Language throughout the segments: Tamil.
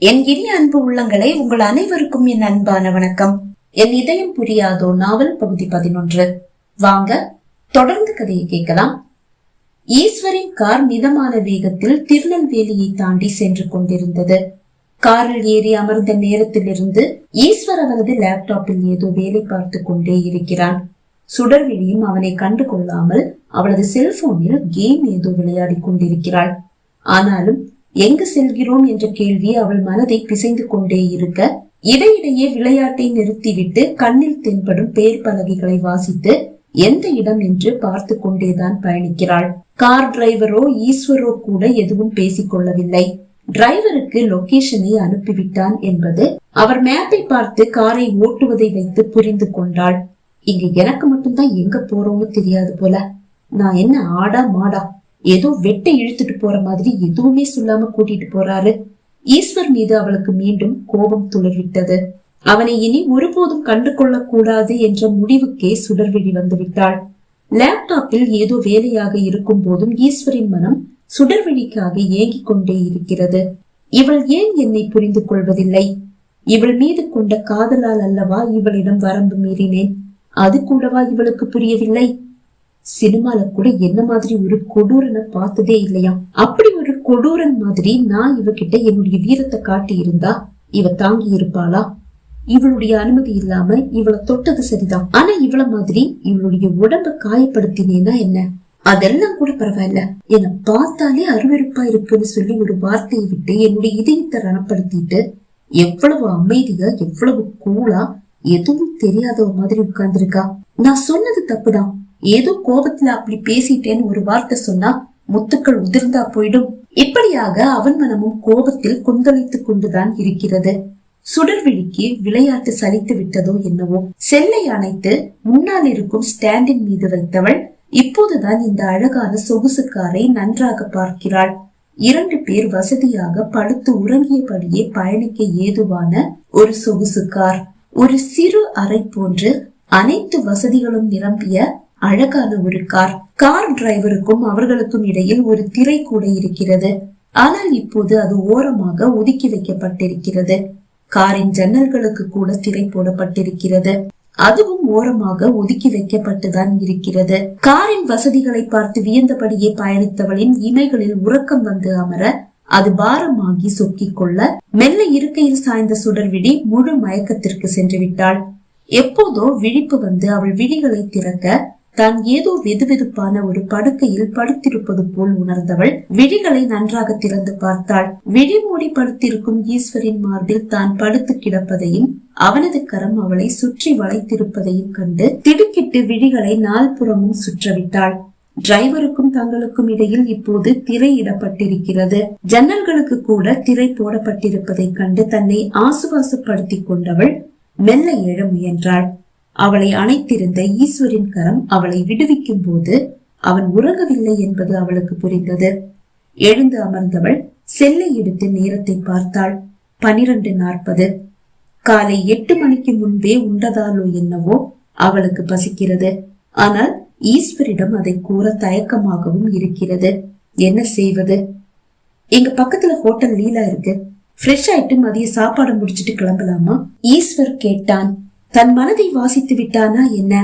என் இனிய அன்பு உள்ளங்களை உங்கள் அனைவருக்கும் என் அன்பான வணக்கம். என் இதயம் புரியாதோ நாவல் பகுதி 11. வாங்க தொடர்ந்து கதையை கேட்கலாம். ஈஸ்வரின் கார் மிதமான வேகத்தில் திருநெல்வேலியை தாண்டி சென்று கொண்டிருந்தது. காரில் ஏறி அமர்ந்த நேரத்திலிருந்து ஈஸ்வர் அவனது லேப்டாப்பில் ஏதோ வேலை பார்த்து கொண்டே இருக்கிறான். சுடர்விழியும் அவனை கண்டு கொள்ளாமல் அவளது செல்போனில் கேம் ஏதோ விளையாடி கொண்டிருக்கிறாள். ஆனாலும் எங்கு செல்கிறோம் என்ற கேள்வி அவள் மனதை பிசைந்து கொண்டே இருக்க, இடையிடையே விளையாட்டை நிறுத்திவிட்டு கண்ணில் தென்படும் பெயர் பலகைகளை வாசித்து எந்த இடம் என்று பார்த்து கொண்டேதான் பயணிக்கிறாள். கார் டிரைவரோ ஈஸ்வரோ கூட எதுவும் பேசிக் கொள்ளவில்லை. டிரைவருக்கு லொகேஷனை அனுப்பிவிட்டான் என்பது அவர் மேப்பை பார்த்து காரை ஓட்டுவதை வைத்து புரிந்து கொண்டாள். இங்க எனக்கு மட்டும்தான் எங்க போறோம்னு தெரியாது போல. நான் என்ன ஆடா மாடா, ஏதோ வெட்டை இழுத்துட்டு போற மாதிரி எதுவுமே சொல்லாம கூட்டிட்டு போறாரு. ஈஸ்வர் மீது அவளுக்கு மீண்டும் கோபம் துளிர்விட்டது. அவனை இனி ஒருபோதும் கண்டு கொள்ளக் கூடாது என்ற முடிவுக்கே சுடர்விழி வந்துவிட்டாள். லேப்டாப்பில் ஏதோ வேலையாக இருக்கும் போதும் ஈஸ்வரின் மனம் சுடர்விழிக்காக ஏங்கிக் கொண்டே இருக்கிறது. இவள் ஏன் என்னை புரிந்து கொள்வதில்லை? இவள் மீது கொண்ட காதலால் அல்லவா இவளிடம் வரம்பு மீறினேன். அது கூடவா இவளுக்கு புரியவில்லை? சினிமால கூட என்ன மாதிரி ஒரு கொடூரனை பார்த்ததே இல்லையா? அப்படி ஒரு கொடூரன் மாதிரி நான் இவகிட்ட என்னுடைய வீரத்தை காட்டி இருந்தா இவ தாங்கி இருப்பாளா? இவளுடைய அனுமதி இல்லாம இவளை தொட்டது சரிதான். ஆனா இவள மாதிரி இவளுடைய உடம்ப காயப்படுத்தினேனா என்ன? அதெல்லாம் கூட பரவாயில்ல. என்னை பார்த்தாலே அருவருப்பா இருக்குன்னு சொல்லி ஒரு வார்த்தையை விட்டு என்னுடைய இதயத்தை ரணப்படுத்திட்டு எவ்வளவு அமைதியா எவ்வளவு கூலா எதுவும் தெரியாதவ மாதிரி உட்கார்ந்துருக்கா. நான் சொன்னது தப்புதான். ஏதோ கோபத்துல அப்படி பேசிட்டேன்னு ஒரு வார்த்தை சொன்னா முத்துக்கள் உதிர்ந்தா போயிடும். இப்படியாக அவன் மனமும் கோபத்தில் கொந்தளித்துக் கொண்டுதான் இருக்கிறது. சுடர்விழிக்கு விளையாட்டு சலித்து விட்டதோ என்னவோ. செல்லை அணைத்து முன்னால் இருக்கும் ஸ்டாண்டின் மீது வைத்தவள் இப்போதுதான் இந்த அழகான சொகுசு காரை நன்றாக பார்க்கிறாள். 2 பேர் வசதியாக படுத்து உறங்கியபடியே பயணிக்க ஏதுவான ஒரு சொகுசு கார். ஒரு சிறு அறை போன்று அனைத்து வசதிகளும் நிரம்பிய அழகான ஒரு கார். கார் டிரைவருக்கும் அவர்களுக்கும் இடையில் ஒரு திரை கூட இருக்கிறது. ஆனால் இப்போது அது ஓரமாக ஒதுக்கி வைக்கப்பட்டிருக்கிறது. காரின் ஜன்னல்களுக்கு கூட திரை போடப்பட்டிருக்கிறது. அதுவும் ஓரமாக ஒதுக்கி வைக்கப்பட்டுதான் இருக்கிறது. காரின் வசதிகளை பார்த்து வியந்தபடியே பயணித்தவளின் இமைகளில் உறக்கம் வந்து அமர அது பாரமாகி சொக்கிக் கொள்ள மெல்ல இருக்கையில் சாய்ந்த சுடர்விழி முழு மயக்கத்திற்கு சென்று விட்டாள். எப்போதோ விழிப்பு வந்து அவள் விழிகளை திறக்க தான் ஏதோ வெதுவெதுப்பான ஒரு படுக்கையில் படுத்திருப்பது போல் உணர்ந்தவள் விழிகளை நன்றாக திறந்து பார்த்தாள். விழி மூடி படுத்திருக்கும் ஈஸ்வரின் மார்பில் தான் படுத்து கிடப்பதையும் அவனது கரம் அவளை சுற்றி வளைத்திருப்பதையும் கண்டு திடுக்கிட்டு விழிகளை நால்புறமும் சுற்றவிட்டாள். டிரைவருக்கும் தங்களுக்கும் இடையில் இப்போது திரை இடப்பட்டிருக்கிறது. ஜன்னல்களுக்கு கூட திரை போடப்பட்டிருப்பதை கண்டு தன்னை ஆசுவாசப்படுத்திக் கொண்டவள் மெல்ல எழ முயன்றாள். அவளை அணைத்திருந்த ஈஸ்வரின் கரம் அவளை விடுவிக்கும் போது அவன் உறங்கவில்லை என்பது அவளுக்கு புரிந்தது. எழுந்து அமர்ந்தவள் செல்லை எடுத்து நேரத்தை பார்த்தாள். 12:40. காலை 8 மணிக்கு முன்பே உண்டதாலோ என்னவோ அவளுக்கு பசிக்கிறது. ஆனால் ஈஸ்வரிடம் அதை கூற தயக்கமாகவும் இருக்கிறது. என்ன செய்வது? எங்க பக்கத்துல ஹோட்டல் லீலா இருக்கு, ஃப்ரெஷ் ஆயிட்டு மதிய சாப்பாடு முடிச்சிட்டு கிளம்பலாமா? ஈஸ்வர் கேட்டான். தன் மனதை வாசித்து விட்டானா என்ன?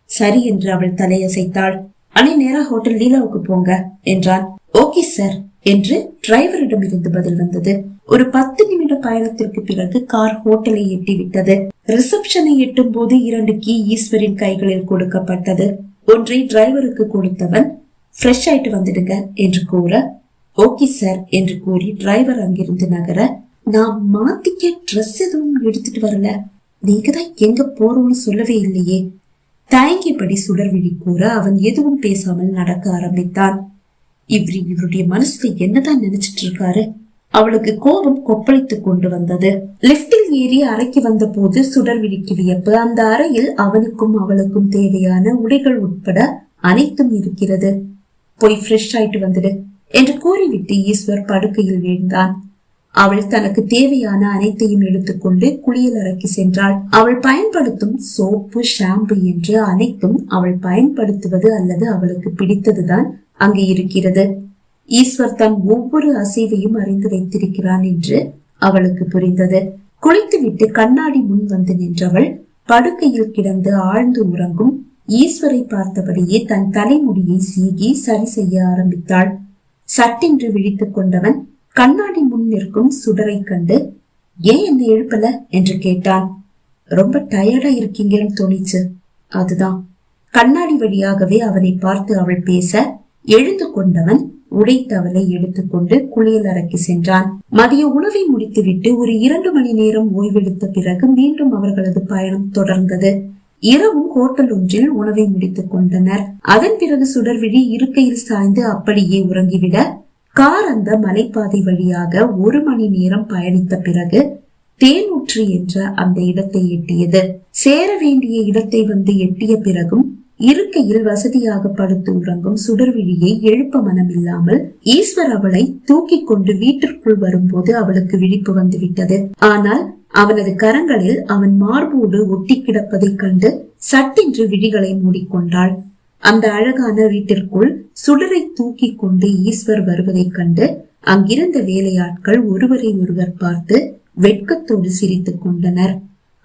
சரி என்று அவள் தலையசைத்தாள். அன்னை நேரா ஹோட்டல் லீலாவுக்கு போங்க என்றான். ஓகே சார் என்று டிரைவரிடம் இருந்து பதில் வந்தது. ஒரு 10 நிமிட பயணத்திற்கு பிறகு கார் ஹோட்டலை எட்டிவிட்டது. ரிசப்ஷனை எட்டும் போது 2 கீ ஈஸ்வரின் கைகளில் கொடுக்கப்பட்டது. ஒன்றை டிரைவருக்கு கொடுத்தவன் ஃப்ரெஷ் ஆயிட்டு வந்துடுங்க என்று கூற ஓகே சார் என்று கூறி டிரைவர் அங்கிருந்து நகர, நான் மாத்திக்க ட்ரெஸ் எதுவும் எடுத்துட்டு வரல, நீங்க தான் எங்க போறோம்னு சொல்லவே இல்லையே. தயங்கியபடி சுடர்விழி கூற அவன் எதுவும் பேசாமல் நடக்க ஆரம்பித்தான். இவருடைய மனசுல என்னதான் நினைச்சிட்டு இருக்காரு? அவளுக்கு கோபம் கொப்பளித்துக் கொண்டு வந்தது. லிப்டில் ஏறி அறைக்கு வந்த போது சுடர்விழிக்கு வியப்பு. அந்த அறையில் அவனுக்கும் அவளுக்கும் தேவையான உடைகள் உட்பட அனைத்தும் இருக்கிறது. போய் ஃப்ரெஷ் ஆயிட்டு வந்துடு என்று கூறிவிட்டு ஈஸ்வர் படுக்கையில் வீழ்ந்தான். அவள் தனக்கு தேவையான அனைத்தையும் எடுத்துக்கொண்டு குளியல் அறைக்கு சென்றாள். அவள் பயன்படுத்தும் சோப்பு, ஷாம்பு என்று அனைத்தும் அவள் பயன்படுத்துவது அல்லது அவளுக்கு பிடித்ததுதான் அங்கே இருக்கிறது. ஈஸ்வர் தன் ஒவ்வொரு அசைவையும் அறிந்து வைத்திருக்கிறான் என்று அவளுக்கு புரிந்தது. குளித்துவிட்டு கண்ணாடி முன் வந்து நின்றவள் படுக்கையில் கிடந்து ஆழ்ந்து உறங்கும் ஈஸ்வரை பார்த்தபடியே தன் தலைமுடியை சீகி சரி செய்ய ஆரம்பித்தாள். சட்டென்று விழித்துக் கொண்டவன் கண்ணாடி முன் நிற்கும் சுடரை கண்டு, ஏன் என்னை எழுப்பல என்று கேட்டான். ரொம்ப டயர்டா இருக்கீங்கன்னு தோணிச்சு, அதுதான். கண்ணாடி வழியாகவே அவனை பார்த்து அவள் பேச எழுந்து கொண்டவன் உடைத்தவளை எடுத்துக்கொண்டு குளியல் அறைக்கு சென்றான். மதிய உணவை முடித்துவிட்டு ஒரு 2 மணி நேரம் ஓய்வெடுத்த பிறகு மீண்டும் அவர்களது பயணம் தொடர்ந்தது. இரவும் ஹோட்டல் ஒன்றில் உணவை முடித்துக் கொண்டனர். அதன் பிறகு சுடர்விழி இருக்கையில் சாய்ந்து அப்படியே உறங்கிவிட கார் அந்த மலைப்பாதை வழியாக 1 மணி நேரம் பயணித்த பிறகு தேனூற்று என்ற அந்த இடத்தை எட்டியது. சேர வேண்டிய இடத்தை வந்து எட்டிய பிறகும் இருக்கையில் வசதியாக படுத்து உறங்கும் சுடர்விழியை எழுப்ப மனமில்லாமல் ஈஸ்வர் அவளை தூக்கி கொண்டு வீட்டிற்குள் வரும்போது அவளுக்கு விழிப்பு வந்து விட்டது. ஆனால் அவனது கரங்களில் அவன் மார்போடு ஒட்டி கிடப்பதை கண்டு சட்டென்று விழிகளை மூடிக்கொண்டாள். அந்த அழகான வீட்டிற்குள் சுடரை தூக்கி கொண்டு ஈஸ்வர் வருவதை கண்டு அங்கிருந்த வேலையாட்கள் ஒருவரை ஒருவர் பார்த்து வெட்கத்தோடு சிரித்துக் கொண்டனர்.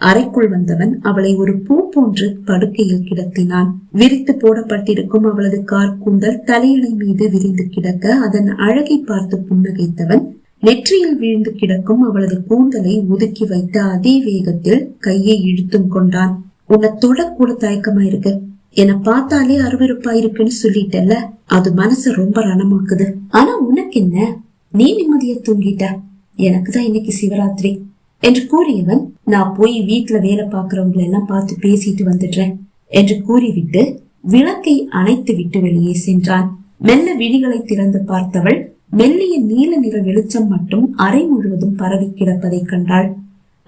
அறைக்குள் வந்தவன் அவளை ஒரு பூ போன்று படுக்கையில் கிடத்தினான். விரித்து போடப்பட்டிருக்கும் அவளது கார் கூந்தல் தலையணை மீது விரிந்து கிடக்க அதன் அழகை பார்த்து புன்னகைத்தவன் நெற்றியில் விழுந்து கிடக்கும் அவளது கூந்தலை ஒதுக்கி வைத்த அதே வேகத்தில் கையை இழுத்தும் கொண்டான். உன்னை தொட கூட தயக்கமா இருக்கு, என்னை பார்த்தாலே அருவருப்பா இருக்குன்னு சொல்லிட்டல, அது மனச ரொம்ப ரணமாக்குது. ஆனா உனக்கு என்ன, நீ நிம்மதியா தூங்கிட்ட, எனக்குதான் இன்னைக்கு சிவராத்திரி என்று கூறியவன், நான் போய் வீட்டுல வேலை பாக்குறவங்களை எல்லாம் பார்த்து பேசிட்டு வந்துடுறேன் என்று கூறிவிட்டு விளக்கை அணைத்து விட்டு வெளியே சென்றான். மெல்ல விழிகளை திறந்து பார்த்தவள் மெல்லிய நீல நிற வெளிச்சம் மட்டும் அறை முழுவதும் பரவி கிடப்பதை கண்டாள்.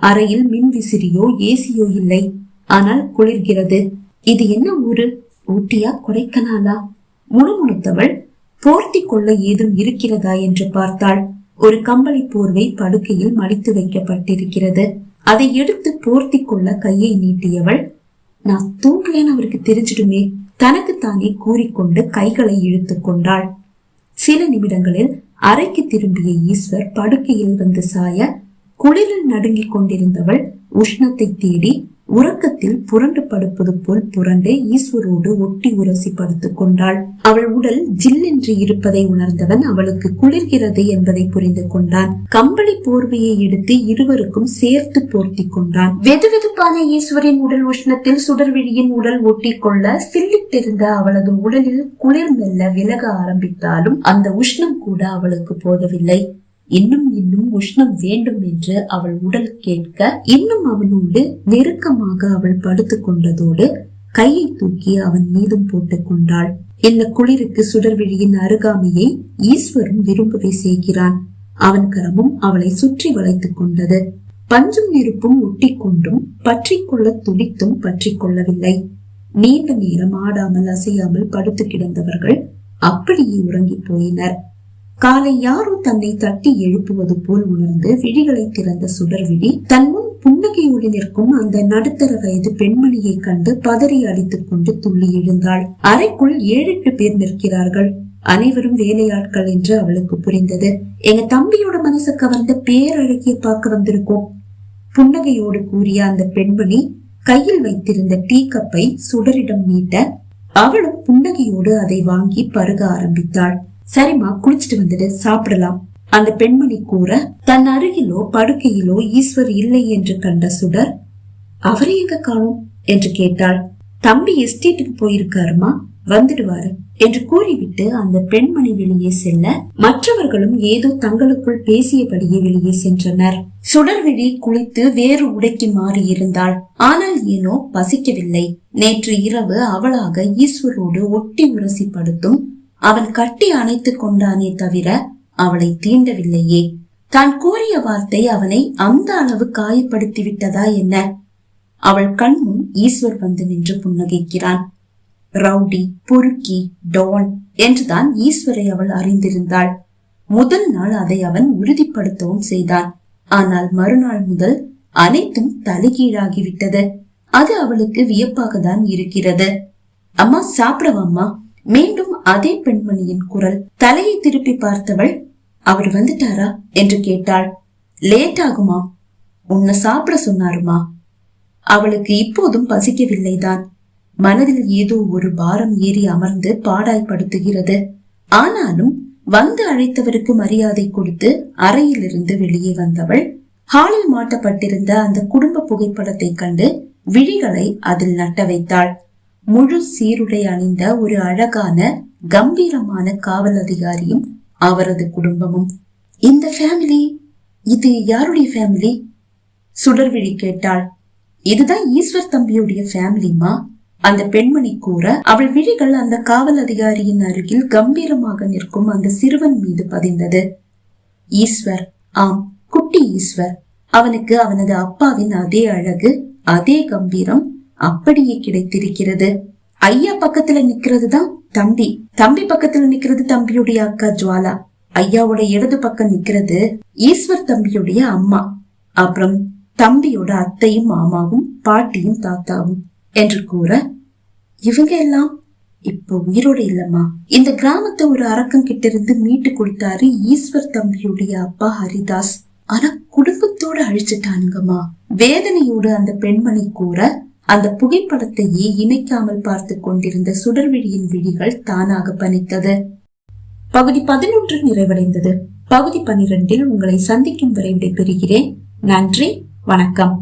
அறையில் மின் விசிறியோ ஏசியோ இல்லை, ஆனால் குளிர்கிறது. இது என்ன ஊரு, ஊட்டியா கொடைக்கானலா? முணுமுணுத்தவள் போர்த்தி கொள்ள ஏதும் இருக்கிறதா என்று பார்த்தாள். ஒரு கம்பளி போர்வை படுக்கையில் மடித்து வைக்கப்பட்டிருக்கிறது. அதை எடுத்து போர்த்தி கொள்ள கையை நீட்டியவள், நான் தூங்கலேன்னு அவருக்கு தெரிஞ்சிடுமே, தனக்குத்தானே கூறிக்கொண்டு கைகளை இழுத்து கொண்டாள். சில நிமிடங்களில் அறைக்கு திரும்பிய ஈஸ்வர் படுக்கையில் வந்து சாய குளிரில் நடுங்கிக் கொண்டிருந்தவள் உஷ்ணத்தை தேடி உறக்கத்தில் புரண்டு படுப்பது போல் புரண்டு ஈஸ்வரோடு ஒட்டி உரசி படுத்துக் கொண்டாள். அவள் உடல் ஜில்லென்று இருப்பதை உணர்ந்தவன் அவளுக்கு குளிர்கிறது என்பதை புரிந்து கொண்டான். கம்பளி போர்வையை எடுத்து இருவருக்கும் சேர்த்து போர்த்தி கொண்டான். வெதுவெதுப்பான ஈஸ்வரின் உடல் உஷ்ணத்தில் சுடர்விழியின் உடல் ஒட்டி கொள்ள சில்லிட்டிருந்த அவளது உடலில் குளிர் மெல்ல விலக ஆரம்பித்தாலும் அந்த உஷ்ணம் கூட அவளுக்கு போதவில்லை. இன்னும் இன்னும் உஷ்ணம் வேண்டும் என்று அவள் உடல் கேட்க இன்னும் அவனோடு நெருக்கமாக அவள் படுத்துக் கொண்டதோடு கையை தூக்கி அவன் மீதும் போட்டுக் கொண்டாள். இந்த குளிருக்கு சுடர்விழியின் அருகாமையை ஈஸ்வரும் விரும்பவே செய்கிறான். அவன் கரமும் அவளை சுற்றி வளைத்துக் கொண்டது. பஞ்சும் நெருப்பும் ஒட்டி கொண்டும் பற்றி கொள்ள துடித்தும் பற்றி கொள்ளவில்லை. நீண்ட நேரம் ஆடாமல் அசையாமல் படுத்து கிடந்தவர்கள் அப்படியே உறங்கி போயினர். காலை யாரோ தன்னை தட்டி எழுப்புவது போல் உணர்ந்து விழிகளை திறந்த சுடர்விழி தன் முன் புன்னகையோடு நிற்கும் அந்த நடுத்தர வயது பெண்மணியை கண்டு பதறி அடித்துக் கொண்டு துள்ளி எழுந்தாள். அறைக்குள் 7-8 பேர் நிற்கிறார்கள். அனைவரும் வேலையாட்கள் என்று அவளுக்கு புரிந்தது. எங்க தம்பியோட மனசு கவர்ந்த பேரழகிய பார்க்க வந்திருக்கோம் புன்னகையோடு கூறிய அந்த பெண்மணி கையில் வைத்திருந்த டீ கப்பை சுடரிடம் நீட்ட அவளும் புன்னகையோடு அதை வாங்கி பருக ஆரம்பித்தாள். சரிம்மா, குளிச்சுட்டு வந்துட்டு சாப்பிடலாம் அந்த பெண்மணி கூற தன் அருகிலோ படுக்கையிலோ ஈஸ்வர் இல்லை என்று கண்ட சுடர், அவரை எங்க காணோம் என்று கேட்டாள். தம்பி எஸ்டேட்டுக்கு போயிருக்காருமா, வந்துடுவாரு என்று கூறிவிட்டு அந்த பெண்மணி வெளியே செல்ல மற்றவர்களும் ஏதோ தங்களுக்குள் பேசியபடியே வெளியே சென்றனர். சுடர்விழி குளித்து வேறு உடைக்கு மாறி இருந்தாள். ஆனால் ஏனோ பசிக்கவில்லை. நேற்று இரவு அவளாக ஈஸ்வரோடு ஒட்டி உரசி படுத்தும் அவன் கட்டி அணைத்துக் கொண்டானே தவிர அவளை தீண்டவில்லையே. தான் கூறிய வார்த்தை அவனை அந்த அளவு காயப்படுத்தி விட்டதா என்ன? அவள் கண் முன் ஈஸ்வர் வந்து நின்று புன்னகைக்கிறான். ரவுடி, பொறுக்கி, டான் என்றுதான் ஈஸ்வரை அவள் அறிந்திருந்தாள். முதல் நாள் அதை அவன் உறுதிப்படுத்தவும் செய்தான். ஆனால் மறுநாள் முதல் அனைத்தும் தலைகீழாகிவிட்டது. அது அவளுக்கு வியப்பாக தான் இருக்கிறது. அம்மா சாப்பிடவாம்மா? மீண்டும் அதே பெண்மணியின் குரல். தலையை திருப்பி பார்த்தவள், அவர் வந்துட்டாரா என்று கேட்டாள். லேட் ஆகுமா? உன்னை சாப்பிட சொன்னாருமா? அவளுக்கு இப்போதும் பசிக்கவில்லைதான். மனதில் ஏதோ ஒரு பாரம் ஏறி அமர்ந்து பாடாய்படுத்துகிறது. ஆனாலும் வந்து அழைத்தவருக்கு மரியாதை கொடுத்து அறையிலிருந்து வெளியே வந்தவள் ஹாலில் மாட்டப்பட்டிருந்த அந்த குடும்ப புகைப்படத்தை கண்டு விழிகளை அதில் நட்ட வைத்தாள். முழு சீருடை அணிந்த ஒரு அழகான கம்பீரமான காவல் அதிகாரியும் அவரது குடும்பமும். இந்த ஃபேமிலி, இது யாருடைய ஃபேமிலி? சுடர்விழி கேட்டாள். இதுதான் ஈஸ்வர் தம்பியுடைய ஃபேமிலிமா, அந்த பெண்மணி கூற அவள் விழிகள் அந்த காவல் அதிகாரியின் அருகில் கம்பீரமாக நிற்கும் அந்த சிறுவன் மீது பதிந்தது. ஈஸ்வர், ஆம், குட்டி ஈஸ்வர். அவனுக்கு அவனது அப்பாவின் அதே அழகு, அதே கம்பீரம் அப்படியே கிடைத்திருக்கிறது. ஐயா பக்கத்துல நிக்கிறது தான் தம்பி, தம்பி பக்கத்துல நிக்கிறது தம்பியுடைய அக்கா ஜுவாலா, ஐயாவோட இடது பக்கம் நிக்கிறது ஈஸ்வர் தம்பியுடைய அம்மா, அப்புறம் தம்பியோட அத்தையும் மாமாவும் பாட்டியும் தாத்தாவும் என்று கூற, இவங்க எல்லாம் இப்ப உயிரோட இல்லம்மா. இந்த கிராமத்தை ஒரு அரக்கம் கிட்ட இருந்து மீட்டு கொடுத்தாரு ஈஸ்வர் தம்பியுடைய அப்பா ஹரிதாஸ். ஆனா குடும்பத்தோட அழிச்சிட்டானுங்கம்மா. வேதனையோடு அந்த பெண்மணி கூற அந்த புகைப்படத்தையே இமைக்காமல் பார்த்து கொண்டிருந்த சுடர்விழியின் விழிகள் தானாக பனித்தது. பகுதி 11 நிறைவடைந்தது. பகுதி 12 உங்களை சந்திக்கும் வரை விடைபெறுகிறேன். நன்றி, வணக்கம்.